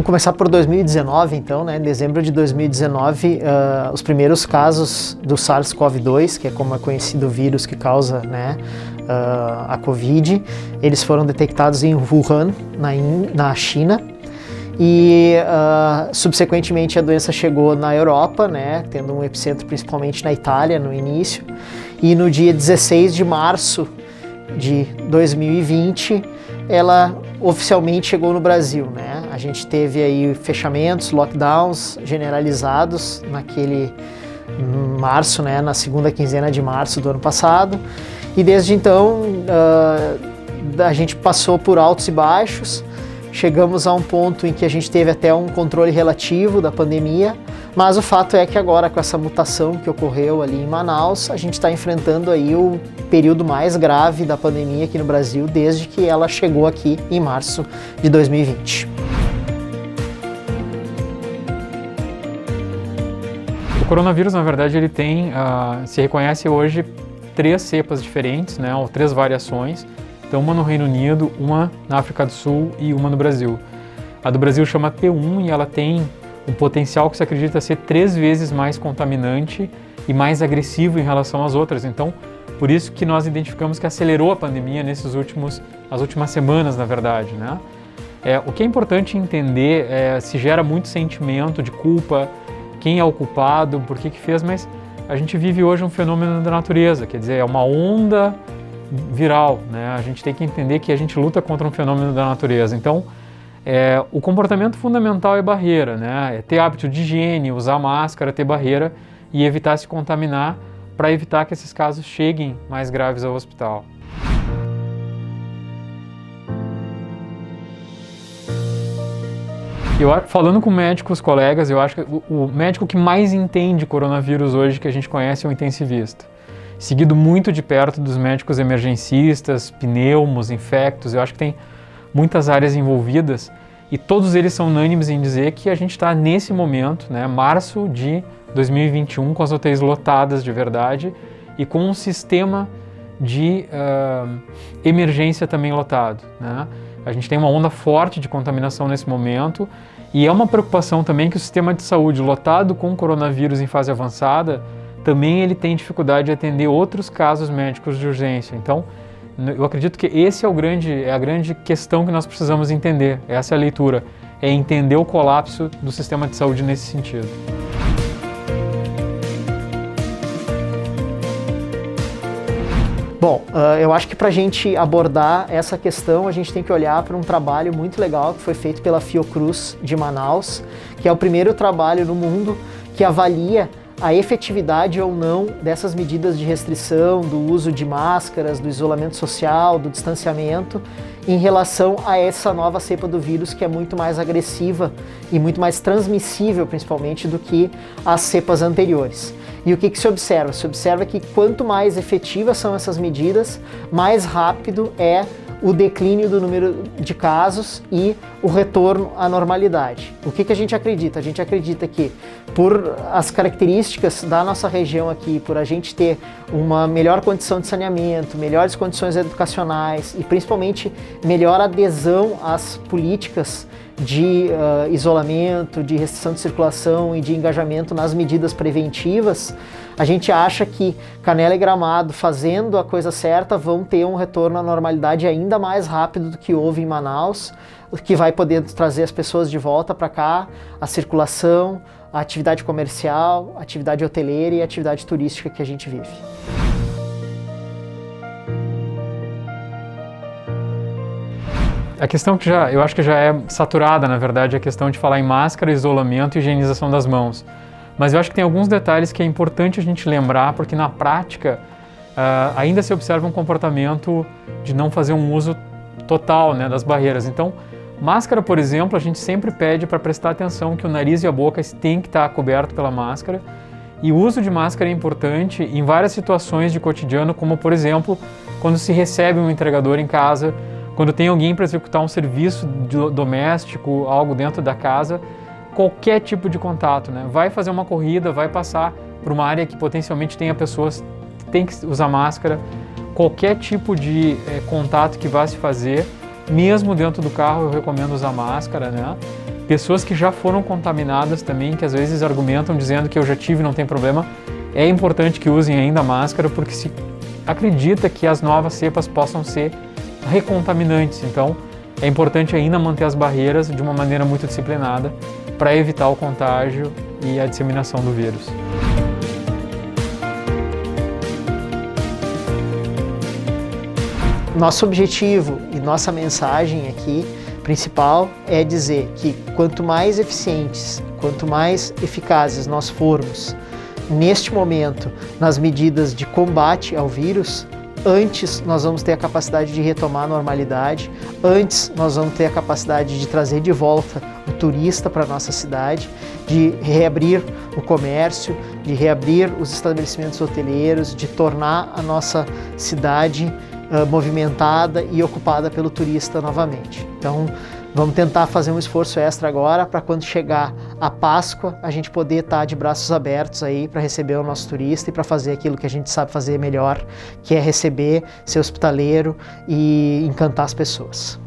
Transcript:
Vamos começar por 2019, então, né? Em dezembro de 2019, os primeiros casos do SARS-CoV-2, que é como é conhecido o vírus que causa, né, a Covid, eles foram detectados em Wuhan, na China, e subsequentemente a doença chegou na Europa, né, tendo um epicentro principalmente na Itália no início, e no dia 16 de março de 2020, ela oficialmente chegou no Brasil, né? A gente teve aí fechamentos, lockdowns generalizados naquele março, né? Na segunda quinzena de março do ano passado. E desde então a gente passou por altos e baixos. Chegamos a um ponto em que a gente teve até um controle relativo da pandemia, mas o fato é que agora com essa mutação que ocorreu ali em Manaus, a gente está enfrentando aí o período mais grave da pandemia aqui no Brasil desde que ela chegou aqui em março de 2020. O coronavírus, na verdade, ele tem, se reconhece hoje 3 cepas diferentes, né, ou 3 variações. Então, uma no Reino Unido, uma na África do Sul e uma no Brasil. A do Brasil chama P1 e ela tem um potencial que se acredita ser 3 vezes mais contaminante e mais agressivo em relação às outras. Então, por isso que nós identificamos que acelerou a pandemia nas últimas semanas, na verdade, né? O que é importante entender se gera muito sentimento de culpa, quem é o culpado, por que fez, mas a gente vive hoje um fenômeno da natureza, quer dizer, é uma onda viral, né? A gente tem que entender que a gente luta contra um fenômeno da natureza. Então, o comportamento fundamental é barreira, né? É ter hábito de higiene, usar máscara, ter barreira e evitar se contaminar para evitar que esses casos cheguem mais graves ao hospital. Falando com médicos, colegas, eu acho que o médico que mais entende coronavírus hoje que a gente conhece é o intensivista. Seguido muito de perto dos médicos emergencistas, pneumos, infectos, eu acho que tem muitas áreas envolvidas e todos eles são unânimes em dizer que a gente está nesse momento, né, março de 2021, com as UTIs lotadas de verdade e com um sistema de emergência também lotado, né? A gente tem uma onda forte de contaminação nesse momento e é uma preocupação também que o sistema de saúde lotado com coronavírus em fase avançada também ele tem dificuldade de atender outros casos médicos de urgência. Então, eu acredito que esse é a grande questão que nós precisamos entender. Essa é a leitura, é entender o colapso do sistema de saúde nesse sentido. Bom, eu acho que para a gente abordar essa questão, a gente tem que olhar para um trabalho muito legal que foi feito pela Fiocruz de Manaus, que é o primeiro trabalho no mundo que avalia a efetividade ou não dessas medidas de restrição, do uso de máscaras, do isolamento social, do distanciamento, em relação a essa nova cepa do vírus que é muito mais agressiva e muito mais transmissível, principalmente, do que as cepas anteriores. E o que se observa? Se observa que quanto mais efetivas são essas medidas, mais rápido é o declínio do número de casos e o retorno à normalidade. O que a gente acredita? A gente acredita que, por as características da nossa região aqui, por a gente ter uma melhor condição de saneamento, melhores condições educacionais e principalmente melhor adesão às políticas de isolamento, de restrição de circulação e de engajamento nas medidas preventivas, a gente acha que Canela e Gramado, fazendo a coisa certa, vão ter um retorno à normalidade ainda mais rápido do que houve em Manaus, o que vai poder trazer as pessoas de volta para cá, a circulação, a atividade comercial, a atividade hoteleira e a atividade turística que a gente vive. A questão que eu acho que já é saturada, na verdade, é a questão de falar em máscara, isolamento e higienização das mãos. Mas eu acho que tem alguns detalhes que é importante a gente lembrar, porque na prática ainda se observa um comportamento de não fazer um uso total, né, das barreiras. Então, máscara, por exemplo, a gente sempre pede para prestar atenção que o nariz e a boca têm que estar cobertos pela máscara. E o uso de máscara é importante em várias situações de cotidiano, como, por exemplo, quando se recebe um entregador em casa, quando tem alguém para executar um serviço doméstico, algo dentro da casa, qualquer tipo de contato, né? Vai fazer uma corrida, vai passar por uma área que potencialmente tenha pessoas, tem que usar máscara. Qualquer tipo de contato que vá se fazer, mesmo dentro do carro, eu recomendo usar máscara, né? Pessoas que já foram contaminadas também, que às vezes argumentam dizendo que eu já tive, não tem problema, é importante que usem ainda a máscara, porque se acredita que as novas cepas possam ser recontaminantes. Então, é importante ainda manter as barreiras de uma maneira muito disciplinada para evitar o contágio e a disseminação do vírus. Nosso objetivo e nossa mensagem aqui principal é dizer que quanto mais eficientes, quanto mais eficazes nós formos neste momento nas medidas de combate ao vírus, antes nós vamos ter a capacidade de retomar a normalidade, antes nós vamos ter a capacidade de trazer de volta o turista para a nossa cidade, de reabrir o comércio, de reabrir os estabelecimentos hoteleiros, de tornar a nossa cidade movimentada e ocupada pelo turista novamente. Então, vamos tentar fazer um esforço extra agora para quando chegar a Páscoa, a gente poder estar de braços abertos aí para receber o nosso turista e para fazer aquilo que a gente sabe fazer melhor, que é receber, ser hospitaleiro e encantar as pessoas.